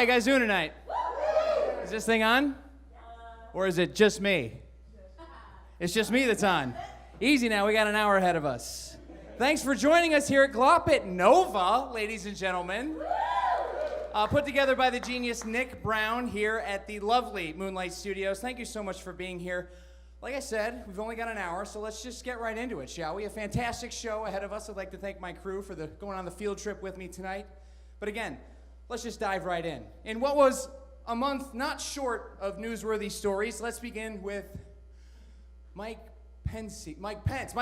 How you guys doing tonight? Is this thing on? Or is it just me? It's just me that's on. Easy now, we got an hour ahead of us. Thanks for joining us here at Glappitnova, ladies and gentlemen. Put together by the genius Nick Brown here at the lovely Moonlight Studios. Thank you so much for being here. Like I said, we've only got an hour, so let's just get right into it, shall we? A fantastic show ahead of us. I'd like to thank my crew for going on the field trip with me tonight. But again, let's just dive right in. In what was a month not short of newsworthy stories, let's begin with Mike Pence, Vice President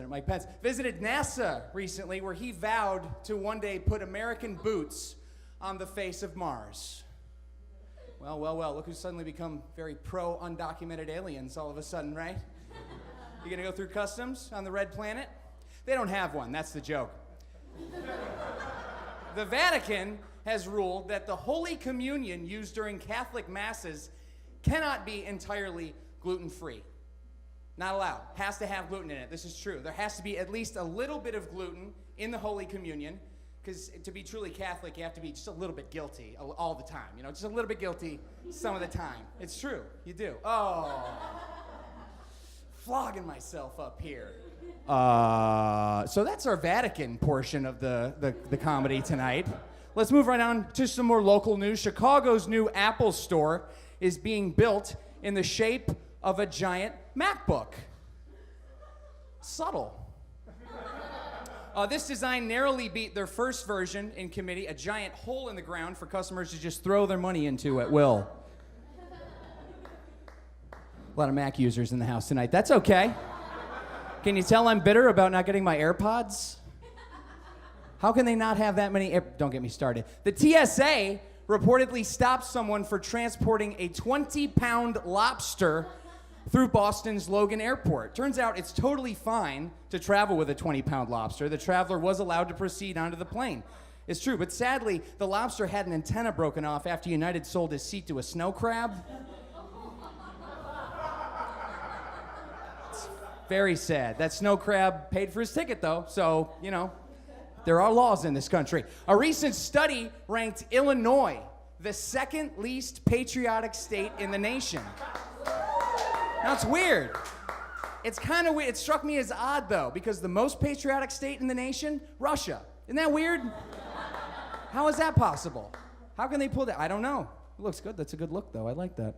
Mike Pence, visited NASA recently where he vowed to one day put American boots on the face of Mars. Well, look who's suddenly become very pro-undocumented aliens all of a sudden, right? You gonna go through customs on the red planet? They don't have one, that's the joke. The Vatican has ruled that the Holy Communion used during Catholic masses cannot be entirely gluten-free. Not allowed. Has to have gluten in it. This is true. There has to be at least a little bit of gluten in the Holy Communion, because to be truly Catholic, you have to be just a little bit guilty all the time. You know, just a little bit guilty some of the time. It's true. You do. Oh. Flogging myself up here. So that's our Vatican portion of the comedy tonight. Let's move right on to some more local news. Chicago's new Apple store is being built in the shape of a giant MacBook. Subtle. This design narrowly beat their first version in committee, a giant hole in the ground for customers to just throw their money into at will. A lot of Mac users in the house tonight. That's okay. Can you tell I'm bitter about not getting my AirPods? How can they not have that many Don't get me started. The TSA reportedly stopped someone for transporting a 20-pound lobster through Boston's Logan Airport. Turns out it's totally fine to travel with a 20-pound lobster. The traveler was allowed to proceed onto the plane. It's true, but sadly, the lobster had an antenna broken off after United sold his seat to a snow crab. It's very sad. That snow crab paid for his ticket, though, so, you know, there are laws in this country. A recent study ranked Illinois the second least patriotic state in the nation. Now, it's weird. It's kind of weird. It struck me as odd, though, because the most patriotic state in the nation, Russia. Isn't that weird? How is that possible? How can they pull that? I don't know. It looks good. That's a good look, though. I like that.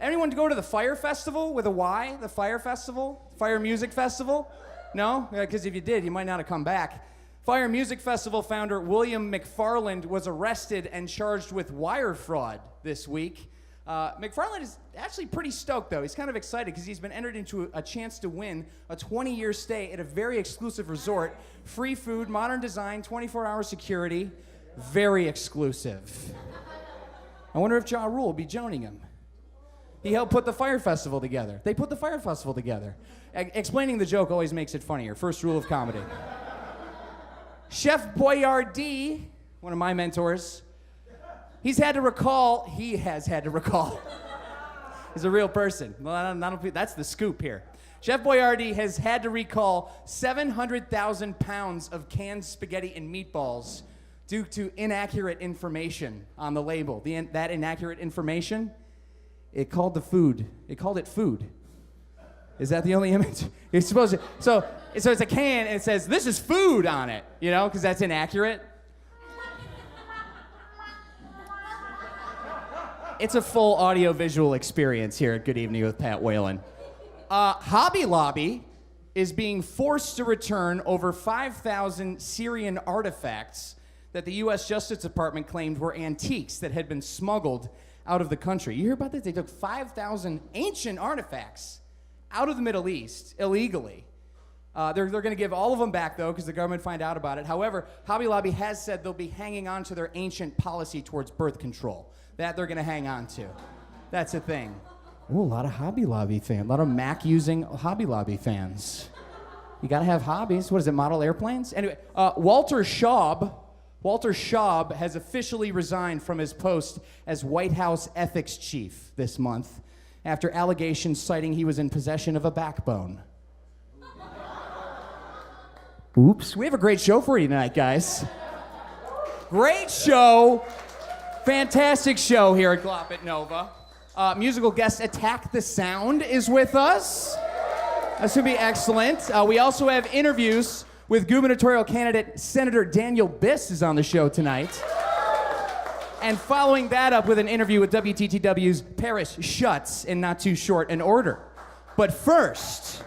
Anyone go to the Fire Festival with a Y? The Fire Festival? Fire Music Festival? No? Because if you did, you might not have come back. Fire Music Festival founder William McFarland was arrested and charged with wire fraud this week. McFarland is actually pretty stoked, though. He's kind of excited because he's been entered into a chance to win a 20-year stay at a very exclusive resort. Free food, modern design, 24-hour security. Very exclusive. I wonder if Ja Rule will be joining him. He helped put the Fire Festival together. They put the Fire Festival together. Explaining the joke always makes it funnier. First rule of comedy. Chef Boyardee, one of my mentors, he has had to recall. He's a real person. Well, that's the scoop here. Chef Boyardee has had to recall 700,000 pounds of canned spaghetti and meatballs due to inaccurate information on the label. That inaccurate information, it called it food. Is that the only image? You're supposed to. So it's a can and it says, "This is food" on it, you know, because that's inaccurate. It's a full audio-visual experience here at Good Evening with Pat Whalen. Hobby Lobby is being forced to return over 5,000 Syrian artifacts that the U.S. Justice Department claimed were antiques that had been smuggled out of the country. You hear about this? They took 5,000 ancient artifacts out of the Middle East illegally. They're going to give all of them back, though, because the government find out about it. However, Hobby Lobby has said they'll be hanging on to their ancient policy towards birth control. That they're going to hang on to. That's a thing. Ooh, a lot of Hobby Lobby fans. A lot of Mac-using Hobby Lobby fans. You got to have hobbies. What is it, model airplanes? Anyway, Walter Schaub has officially resigned from his post as White House ethics chief this month after allegations citing he was in possession of a backbone. Oops. We have a great show for you tonight, guys. Great show. Fantastic show here at Glappitnova. Musical guest Attack the Sound is with us. That's going to be excellent. We also have interviews with gubernatorial candidate Senator Daniel Biss is on the show tonight. And following that up with an interview with WTTW's Paris Schutz in not too short an order. But first,